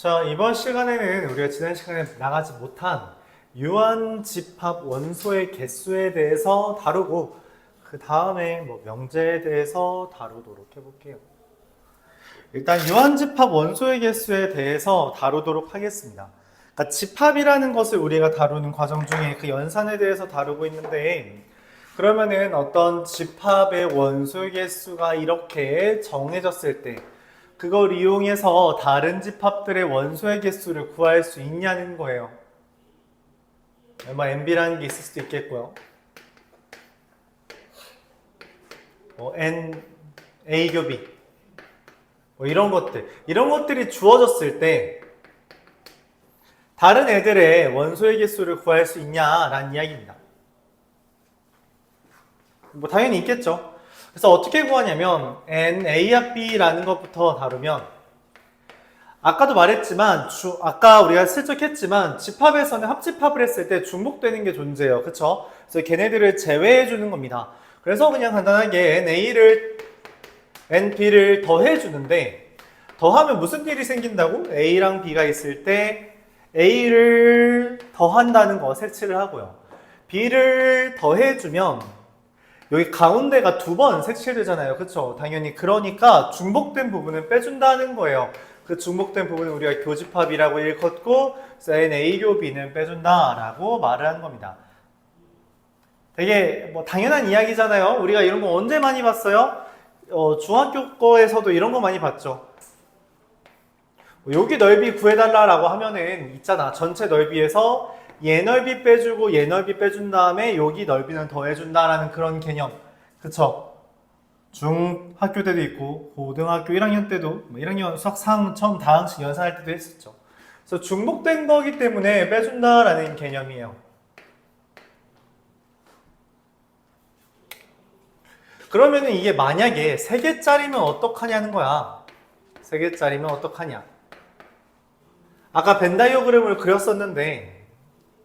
자, 이번 시간에는 우리가 지난 시간에 나가지 못한 유한집합 원소의 개수에 대해서 다루고 그 다음에 명제에 대해서 다루도록 해볼게요. 일단 유한집합 원소의 개수에 대해서 다루도록 하겠습니다. 그러니까 집합이라는 것을 우리가 다루는 과정 중에 그 연산에 대해서 다루고 있는데, 그러면은 어떤 집합의 원소의 개수가 이렇게 정해졌을 때 그걸 이용해서 다른 집합들의 원소의 개수를 구할 수 있냐는 거예요. NB라는 게 있을 수도 있겠고요. N, A 곱이 이런 것들이 주어졌을 때 다른 애들의 원소의 개수를 구할 수 있냐라는 이야기입니다. 당연히 있겠죠. 그래서 어떻게 구하냐면 N, A 합 B라는 것부터 다루면, 아까도 말했지만 아까 우리가 슬쩍 했지만 집합에서는 합집합을 했을 때 중복되는 게 존재해요. 그쵸? 그래서 걔네들을 제외해 주는 겁니다. 그래서 그냥 간단하게 NA를 NB를 더해 주는데, 더하면 무슨 일이 생긴다고? A랑 B가 있을 때 A를 더한다는 거 색칠을 하고요. B를 더해 주면 여기 가운데가 두 번 색칠되잖아요. 그쵸? 당연히. 그러니까 중복된 부분은 빼준다는 거예요. 그 중복된 부분은 우리가 교집합이라고 일컫고, A 교비는 빼준다라고 말을 한 겁니다. 되게 당연한 이야기잖아요. 우리가 이런 거 언제 많이 봤어요? 중학교 거에서도 이런 거 많이 봤죠. 여기 넓이 구해달라라고 하면은 있잖아. 전체 넓이에서 얘 넓이 빼주고 얘 넓이 빼준 다음에 여기 넓이는 더해준다라는 그런 개념. 그쵸? 중학교 때도 있고 고등학교 1학년 때도 1학년 수학 상 처음 다항식 연산할 때도 했었죠. 그래서 중복된 거기 때문에 빼준다라는 개념이에요. 그러면은 이게 만약에 3개짜리면 어떡하냐는 거야. 3개짜리면 어떡하냐. 아까 벤 다이어그램을 그렸었는데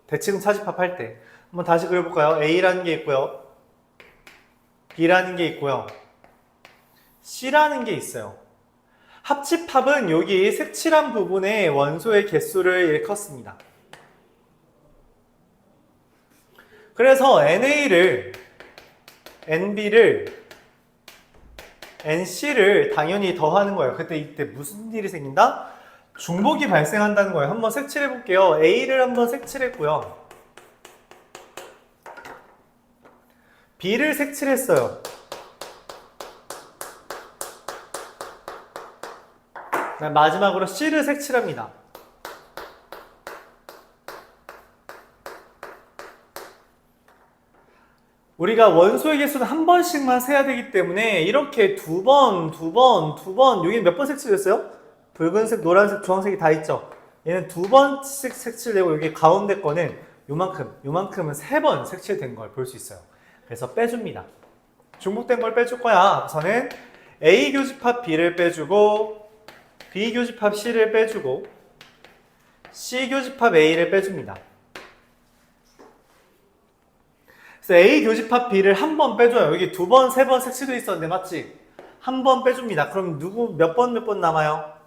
대칭 차집합 할 때 한번 다시 그려볼까요? A라는 게 있고요, B라는 게 있고요, C라는 게 있어요. 합집합은 여기 색칠한 부분에 원소의 개수를 일컫습니다. 그래서 NA를, NB를, NC를 당연히 더하는 거예요. 이때 무슨 일이 생긴다? 중복이 발생한다는 거예요. 한번 색칠해 볼게요. A를 한번 색칠했고요. B를 색칠했어요. 마지막으로 C를 색칠합니다. 우리가 원소의 개수는 한 번씩만 세야 되기 때문에 이렇게 두 번, 여기 몇 번 색칠됐어요? 붉은색, 노란색, 주황색이 다 있죠? 얘는 두 번씩 색칠되고 여기 가운데 거는 요만큼은 3번 색칠된 걸 볼 수 있어요. 그래서 빼줍니다. 중복된 걸 빼줄 거야. 우선은 A 교집합 B를 빼주고, B 교집합 C를 빼주고, C 교집합 A를 빼줍니다. 그래서 A 교집합 B를 한 번 빼줘요. 여기 2번, 3번 색칠돼 있었는데 맞지? 한 번 빼줍니다. 그럼 몇 번 남아요?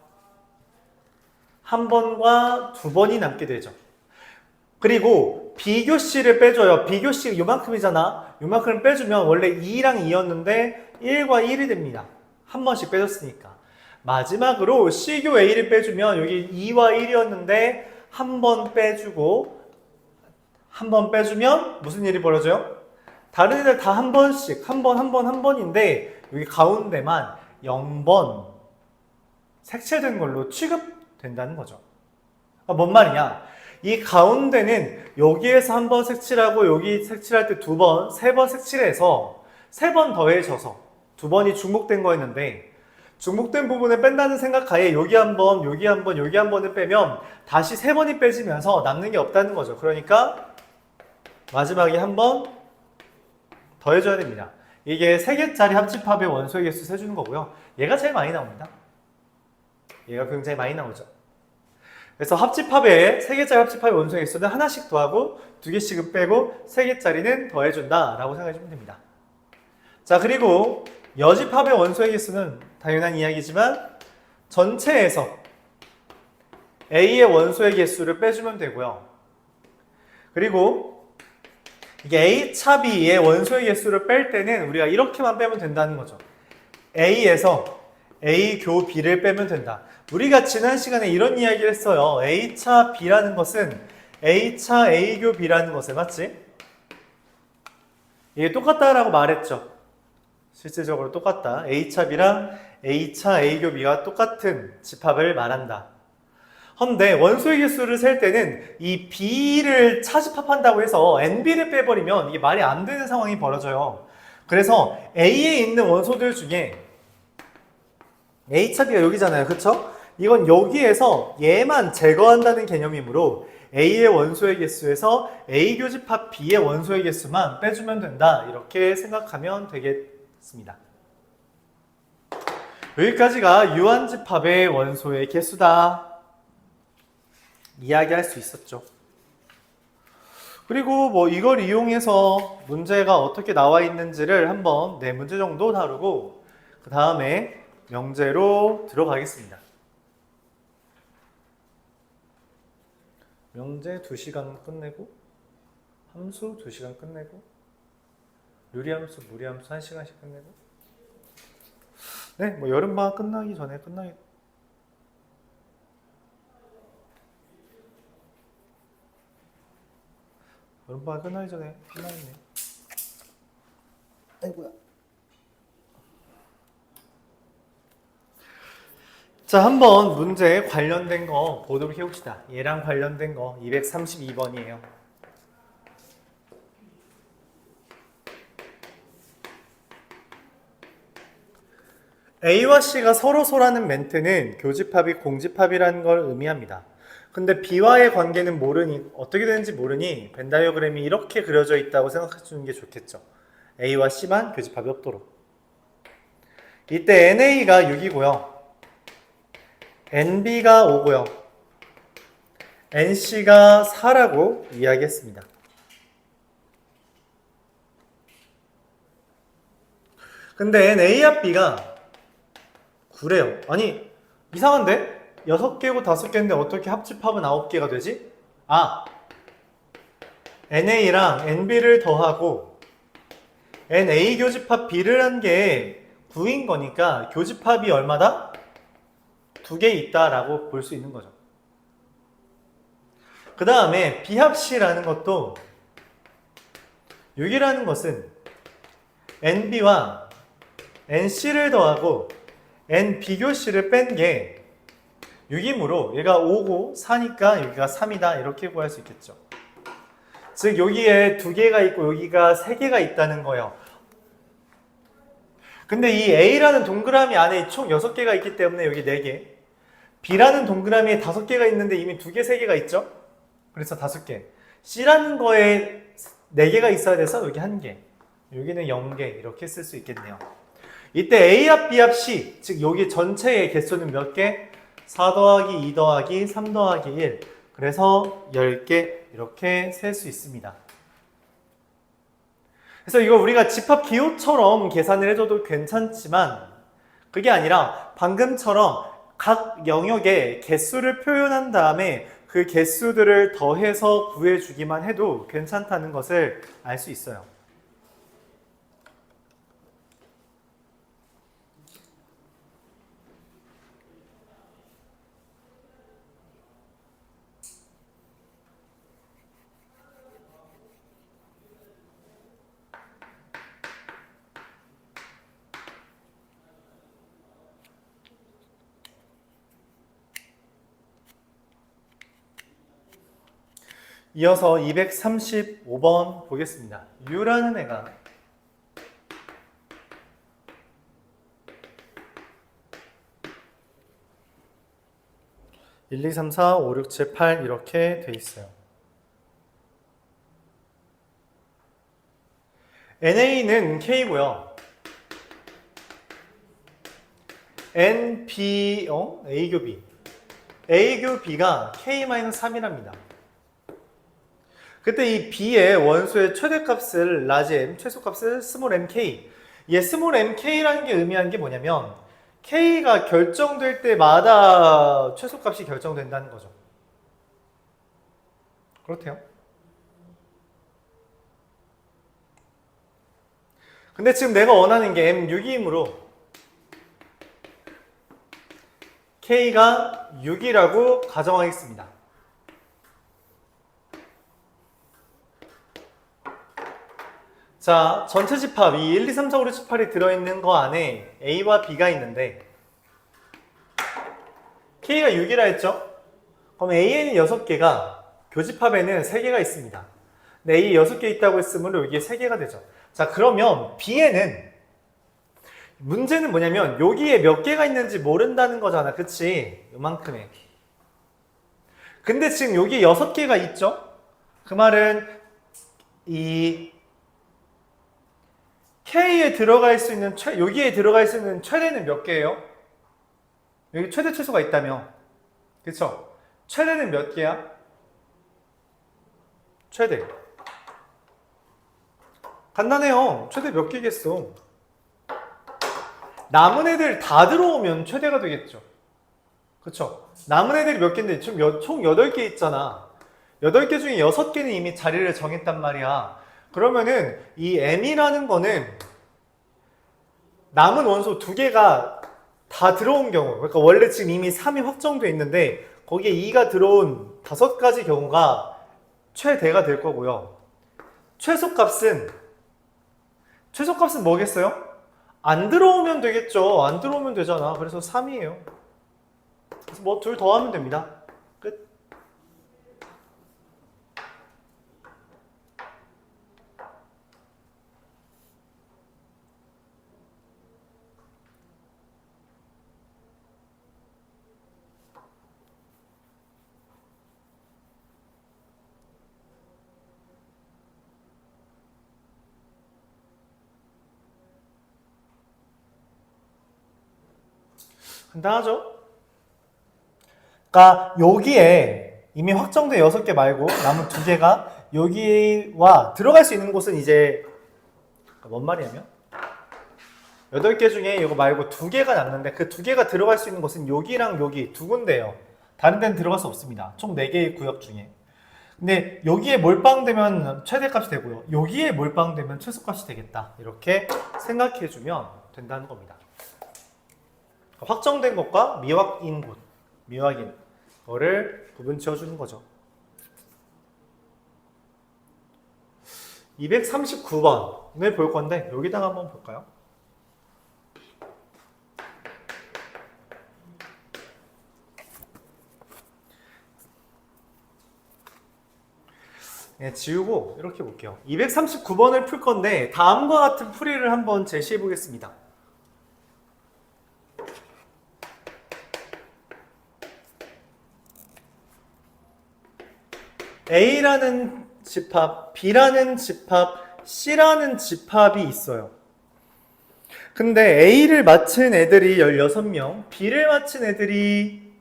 한 번과 2번이 남게 되죠. 그리고 비교 C를 빼줘요. 비교 C 요만큼이잖아. 요만큼을 빼주면 원래 2랑 2였는데 1과 1이 됩니다. 한 번씩 빼줬으니까. 마지막으로 C교 A를 빼주면 여기 2와 1이었는데 한 번 빼주고, 한 번 빼주면 무슨 일이 벌어져요? 다른 애들 다 한 번씩, 한 번인데 여기 가운데만 0번 색칠된 걸로 취급된다는 거죠. 뭔 말이냐? 이 가운데는 여기에서 한 번 색칠하고 여기 색칠할 때 2번, 3번 색칠해서 3번 더해져서 2번이 중복된 거였는데, 중복된 부분을 뺀다는 생각하에 여기 한 번, 여기 한 번, 여기 한 번을 빼면 다시 3번이 빼지면서 남는 게 없다는 거죠. 그러니까 마지막에 한 번 더해줘야 됩니다. 이게 3개짜리 합집합의 원소의 개수 세주는 거고요. 얘가 제일 많이 나옵니다. 얘가 굉장히 많이 나오죠. 그래서 합집합에 3개짜리 합집합의 원소의 개수는 하나씩 더하고 2개씩은 빼고 3개짜리는 더해준다 라고 생각해주면 됩니다. 자, 그리고 여집합의 원소의 개수는 당연한 이야기지만 전체에서 A의 원소의 개수를 빼주면 되고요. 그리고 이게 A차 B의 원소의 개수를 뺄 때는 우리가 이렇게만 빼면 된다는 거죠. A에서 A 교 B를 빼면 된다. 우리가 지난 시간에 이런 이야기를 했어요. A차 B라는 것은 A차 A 교 B라는 것을, 맞지? 이게 똑같다라고 말했죠. 실질적으로 똑같다. A차 B랑 A차 A 교 B가 똑같은 집합을 말한다. 헌데 원소의 개수를 셀 때는 이 B를 차집합한다고 해서 NB를 빼버리면 이게 말이 안 되는 상황이 벌어져요. 그래서 A에 있는 원소들 중에 A차 B가 여기잖아요. 그쵸? 이건 여기에서 얘만 제거한다는 개념이므로 A의 원소의 개수에서 A 교집합 B의 원소의 개수만 빼주면 된다. 이렇게 생각하면 되겠습니다. 여기까지가 유한집합의 원소의 개수다. 이야기할 수 있었죠. 그리고 뭐 이걸 이용해서 문제가 어떻게 나와 있는지를 한번 네 문제 정도 다루고 그 다음에 명제로 들어가겠습니다. 명제 2시간 끝내고 함수 2시간 끝내고 유리함수, 무리함수 1시간씩 끝내고 네, 뭐 여름방학 끝나기 전에 여름방학 끝나기 전에 끝나겠네. 아이고야. 자, 한번 문제 관련된 거 보도록 해봅시다. 얘랑 관련된 거 232번이에요. A와 C가 서로소라는 멘트는 교집합이 공집합이라는 걸 의미합니다. 근데 B와의 관계는 모르니, 어떻게 되는지 모르니 벤 다이어그램이 이렇게 그려져 있다고 생각해 주는 게 좋겠죠. A와 C만 교집합이 없도록. 이때 NA가 6이고요. NB가 5고요. NC가 4라고 이야기했습니다. 근데 NA와 B가 9래요. 아니, 이상한데? 6개고 5개인데 어떻게 합집합은 9개가 되지? 아, NA랑 NB를 더하고 NA 교집합 B를 한 게 9인 거니까 교집합이 얼마다? 2개 있다라고 볼 수 있는 거죠. 그 다음에 B합C라는 것도 6이라는 것은 NB와 NC를 더하고 NB교C를 뺀 게 6이므로 얘가 5고 4니까 여기가 3이다 이렇게 구할 수 있겠죠. 즉 여기에 2개가 있고 여기가 3개가 있다는 거예요. 근데 이 A라는 동그라미 안에 총 6개가 있기 때문에 여기 4개, B라는 동그라미에 5개가 있는데 이미 2개, 3개가 있죠? 그래서 5개. C라는 거에 4개가 있어야 돼서 여기 1개, 여기는 0개 이렇게 쓸 수 있겠네요. 이때 A 합 B 합 C, 즉 여기 전체의 개수는 몇 개? 4 더하기 2 더하기 3 더하기 1, 그래서 10개 이렇게 셀 수 있습니다. 그래서 이거 우리가 집합 기호처럼 계산을 해줘도 괜찮지만 그게 아니라 방금처럼 각 영역의 개수를 표현한 다음에 그 개수들을 더해서 구해주기만 해도 괜찮다는 것을 알 수 있어요. 이어서 235번 보겠습니다. U라는 애가 1, 2, 3, 4, 5, 6, 7, 8 이렇게 돼 있어요. NA는 K고요. NB, A교 B. A교 B가 K-3이랍니다. 그때 이 B의 원소의 최대값을 라지 m, 최소값을 스몰 mk. 얘 스몰 mk라는 게 의미하는 게 뭐냐면 K가 결정될 때마다 최소값이 결정된다는 거죠. 그렇대요. 근데 지금 내가 원하는 게 M6이므로 K가 6이라고 가정하겠습니다. 자, 전체 집합, 이 1, 2, 3, 4, 5, 6, 7, 8이 들어있는 거 안에 A와 B가 있는데 K가 6이라 했죠? 그럼 AN이 6개가 교집합에는 3개가 있습니다. 근데 A 6개 있다고 했으므로 이게 3개가 되죠. 자, 그러면 B에는 문제는 뭐냐면 여기에 몇 개가 있는지 모른다는 거잖아. 그치? 요만큼에. 근데 지금 여기 6개가 있죠? 그 말은 이 K에 들어갈 수 있는 여기에 들어갈 수 있는 최대는 몇 개예요? 여기 최대 최소가 있다며. 그쵸? 최대는 몇 개야? 최대. 간단해요. 최대 몇 개겠어? 남은 애들 다 들어오면 최대가 되겠죠. 그쵸? 남은 애들이 몇 개인데 총 8개 있잖아. 8개 중에 6개는 이미 자리를 정했단 말이야. 그러면은 이 M이라는 거는 남은 원소 2개가 다 들어온 경우, 그러니까 원래 지금 이미 3이 확정돼 있는데 거기에 2가 들어온 5가지 경우가 최대가 될 거고요. 최소값은 뭐겠어요? 안 들어오면 되겠죠. 안 들어오면 되잖아. 그래서 3이에요. 그래서 뭐 둘 더 하면 됩니다. 끝. 간단하죠? 그러니까 여기에 이미 확정된 6개 말고 남은 2개가 여기와 들어갈 수 있는 곳은 이제 뭔 말이냐면 8개 중에 이거 말고 2개가 남는데 그 2개가 들어갈 수 있는 곳은 여기랑 여기 2군데예요. 다른 데는 들어갈 수 없습니다. 총 4개의 구역 중에. 근데 여기에 몰빵되면 최대값이 되고요. 여기에 몰빵되면 최소값이 되겠다. 이렇게 생각해주면 된다는 겁니다. 확정된 것과 미확인 곳, 미확인 거를 구분 지어주는 거죠. 239번을 볼 건데 여기다가 한번 볼까요? 네, 지우고 이렇게 볼게요. 239번을 풀 건데 다음과 같은 풀이를 한번 제시해 보겠습니다. A라는 집합, B라는 집합, C라는 집합이 있어요. 근데 A를 맞춘 애들이 16명, B를 맞춘 애들이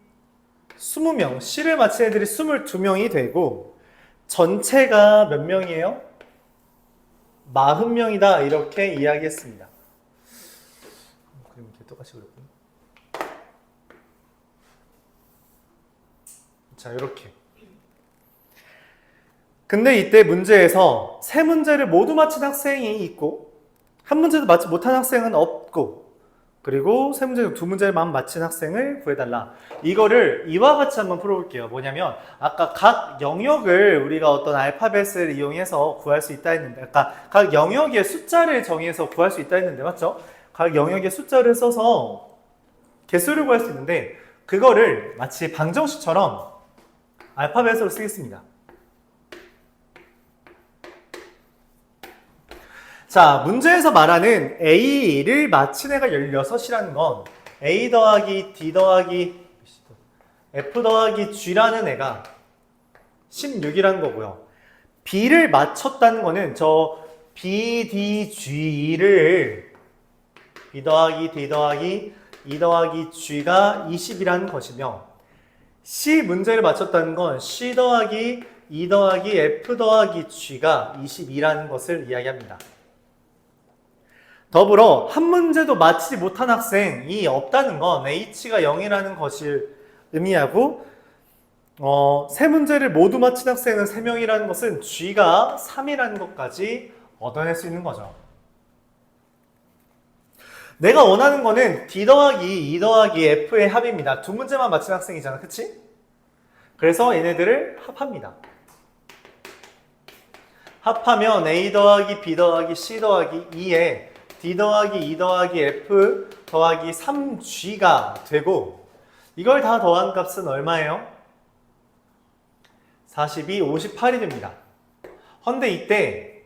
20명, C를 맞춘 애들이 22명이 되고 전체가 몇 명이에요? 40명이다. 이렇게 이야기했습니다. 그럼 이렇게 똑같이 그렸군요. 자, 이렇게. 근데 이때 문제에서 세 문제를 모두 맞힌 학생이 있고 한 문제도 맞지 못한 학생은 없고 그리고 세 문제 중 두 문제만 맞힌 학생을 구해달라. 이거를 이와 같이 한번 풀어볼게요. 뭐냐면 아까 각 영역을 우리가 어떤 알파벳을 이용해서 구할 수 있다 했는데 아까 각 영역의 숫자를 정의해서 구할 수 있다 했는데 맞죠? 각 영역의 숫자를 써서 개수를 구할 수 있는데 그거를 마치 방정식처럼 알파벳으로 쓰겠습니다. 자, 문제에서 말하는 A를 맞힌 애가 16이라는 건 A 더하기 D 더하기 F 더하기 G라는 애가 16이라는 거고요. B를 맞췄다는 거는 저 B, D, G를 B 더하기 D 더하기 E 더하기 G가 20이라는 것이며 C 문제를 맞췄다는 건 C 더하기 E 더하기 F 더하기 G가 22라는 것을 이야기합니다. 더불어 한 문제도 맞히지 못한 학생이 없다는 건 H가 0이라는 것을 의미하고 세 문제를 모두 맞힌 학생은 3명이라는 것은 G가 3이라는 것까지 얻어낼 수 있는 거죠. 내가 원하는 거는 D 더하기 2 더하기 F의 합입니다. 두 문제만 맞힌 학생이잖아. 그치? 그래서 얘네들을 합합니다. 합하면 A 더하기 B 더하기 C 더하기 2에 D 더하기 2 더하기 F 더하기 3G가 되고, 이걸 다 더한 값은 얼마예요? 42, 58이 됩니다. 헌데 이때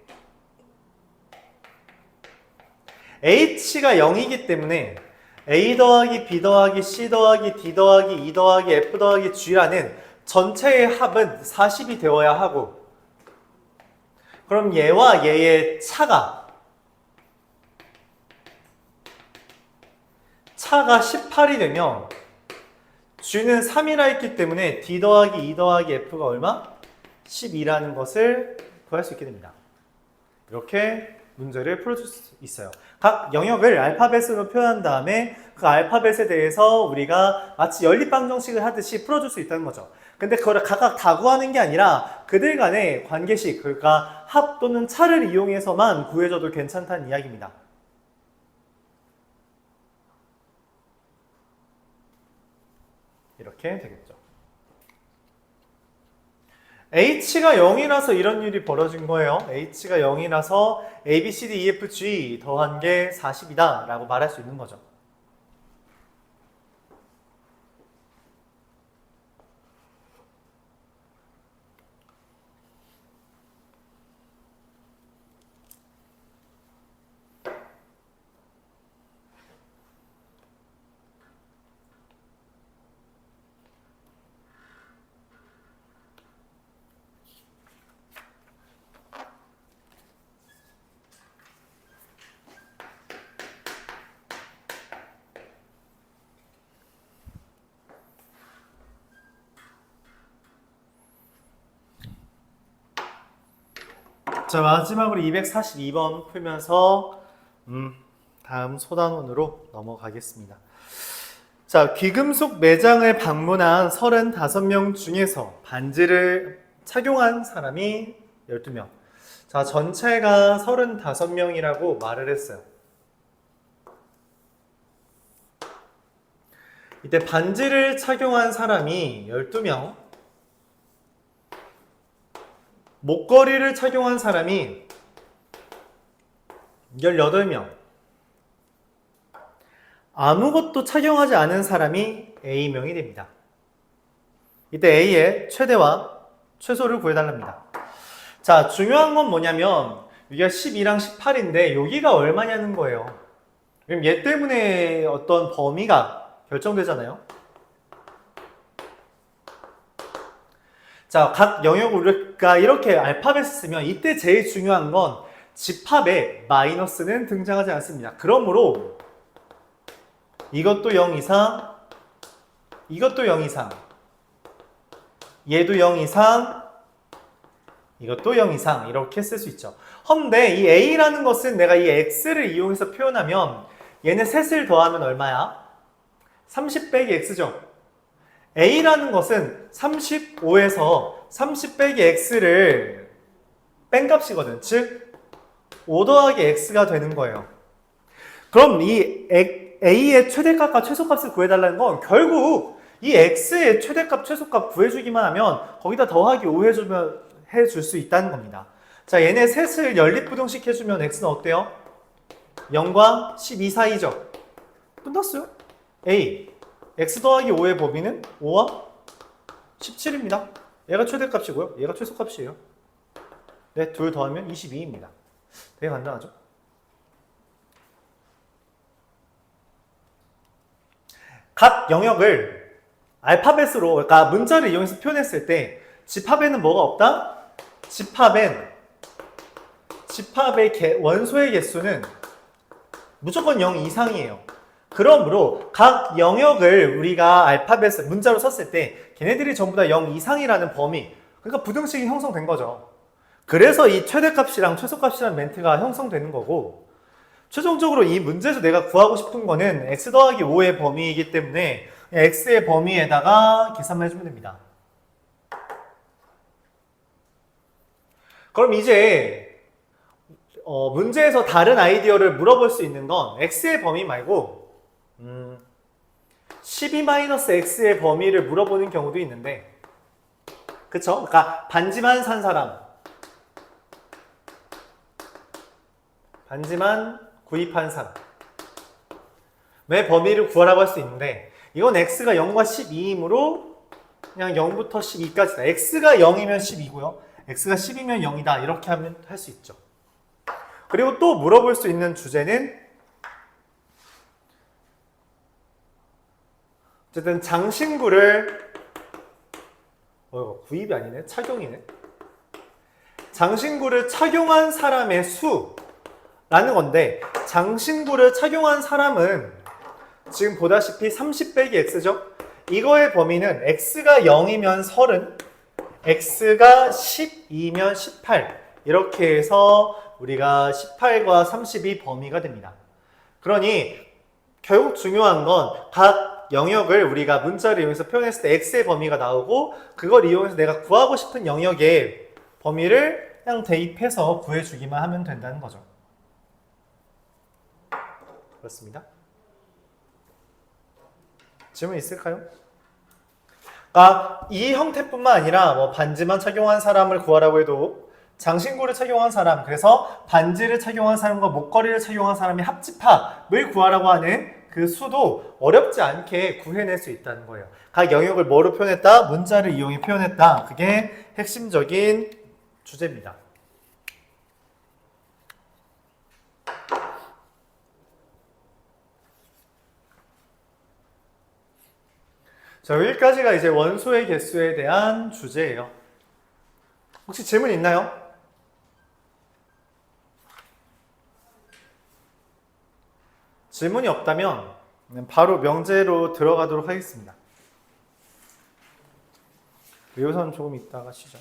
H가 0이기 때문에 A 더하기 B 더하기 C 더하기 D 더하기 2 더하기 F 더하기 G라는 전체의 합은 40이 되어야 하고, 그럼 얘와 얘의 차가 18이 되면 G는 3이라 했기 때문에 D 더하기 2 더하기 F가 얼마? 12라는 것을 구할 수 있게 됩니다. 이렇게 문제를 풀어줄 수 있어요. 각 영역을 알파벳으로 표현한 다음에 그 알파벳에 대해서 우리가 마치 연립방정식을 하듯이 풀어줄 수 있다는 거죠. 근데 그걸 각각 다 구하는 게 아니라 그들 간의 관계식, 그러니까 합 또는 차를 이용해서만 구해줘도 괜찮다는 이야기입니다. 이렇게 되겠죠. H가 0이라서 이런 일이 벌어진 거예요. H가 0이라서 A, B, C, D, E, F, G 더한 게 40이다 라고 말할 수 있는 거죠. 자, 마지막으로 242번 풀면서 다음 소단원으로 넘어가겠습니다. 자, 귀금속 매장을 방문한 35명 중에서 반지를 착용한 사람이 12명. 자, 전체가 35명이라고 말을 했어요. 이때 반지를 착용한 사람이 12명, 목걸이를 착용한 사람이 18명, 아무것도 착용하지 않은 사람이 A명이 됩니다. 이때 A의 최대와 최소를 구해달랍니다. 자, 중요한 건 뭐냐면 여기가 12랑 18인데 여기가 얼마냐는 거예요. 그럼 얘 때문에 어떤 범위가 결정되잖아요. 자, 각 영역 우리가 이렇게 알파벳을 쓰면 이때 제일 중요한 건 집합에 마이너스는 등장하지 않습니다. 그러므로 이것도 0 이상, 이것도 0 이상, 얘도 0 이상, 이것도 0 이상 이렇게 쓸 수 있죠. 헌데 이 A라는 것은 내가 이 X를 이용해서 표현하면 얘네 셋을 더하면 얼마야? 30 빼기 X죠. A라는 것은 35에서 30 빼기 X를 뺀 값이거든. 즉 5 더하기 X가 되는 거예요. 그럼 이 A의 최대값과 최소값을 구해달라는 건 결국 이 X의 최대값, 최소값 구해주기만 하면 거기다 더하기 5 해줄 수 있다는 겁니다. 자, 얘네 셋을 연립부등식 해주면 X는 어때요? 0과 12 사이죠? 끝났어요. A X 더하기 5의 범위는 5와 17입니다. 얘가 최대값이고요. 얘가 최소값이에요. 네, 둘 더하면 22입니다. 되게 간단하죠? 각 영역을 알파벳으로, 그러니까 문자를 이용해서 표현했을 때 집합에는 뭐가 없다? 집합의 원소의 개수는 무조건 0 이상이에요. 그러므로 각 영역을 우리가 알파벳을 문자로 썼을 때 걔네들이 전부 다 0 이상이라는 범위, 그러니까 부등식이 형성된 거죠. 그래서 이 최대값이랑 최소값이라는 멘트가 형성되는 거고, 최종적으로 이 문제에서 내가 구하고 싶은 거는 x 더하기 5의 범위이기 때문에 x의 범위에다가 계산만 해주면 됩니다. 그럼 이제 문제에서 다른 아이디어를 물어볼 수 있는 건 x의 범위 말고 12-x의 범위를 물어보는 경우도 있는데, 그쵸? 그러니까 반지만 산 사람, 반지만 구입한 사람 의 범위를 구하라고 할 수 있는데, 이건 x가 0과 12이므로 그냥 0부터 12까지다. x가 0이면 12고요. x가 10이면 0이다. 이렇게 하면 할 수 있죠. 그리고 또 물어볼 수 있는 주제는 어쨌든 장신구를 구입이 아니네. 착용이네. 장신구를 착용한 사람의 수라는 건데, 장신구를 착용한 사람은 지금 보다시피 30 빼기 x죠? 이거의 범위는 x가 0이면 30, x가 12면 18 이렇게 해서 우리가 18과 30이 범위가 됩니다. 그러니 결국 중요한 건 각 영역을 우리가 문자를 이용해서 표현했을 때 x의 범위가 나오고, 그걸 이용해서 내가 구하고 싶은 영역의 범위를 그냥 대입해서 구해주기만 하면 된다는 거죠. 그렇습니다. 질문 있을까요? 이 형태뿐만 아니라 뭐 반지만 착용한 사람을 구하라고 해도 장신구를 착용한 사람, 그래서 반지를 착용한 사람과 목걸이를 착용한 사람의 합집합을 구하라고 하는 그 수도 어렵지 않게 구해낼 수 있다는 거예요. 각 영역을 뭐로 표현했다? 문자를 이용해 표현했다. 그게 핵심적인 주제입니다. 자, 여기까지가 이제 원소의 개수에 대한 주제예요. 혹시 질문 있나요? 질문이 없다면 바로 명제로 들어가도록 하겠습니다. 여기서는 조금 이따가 쉬죠.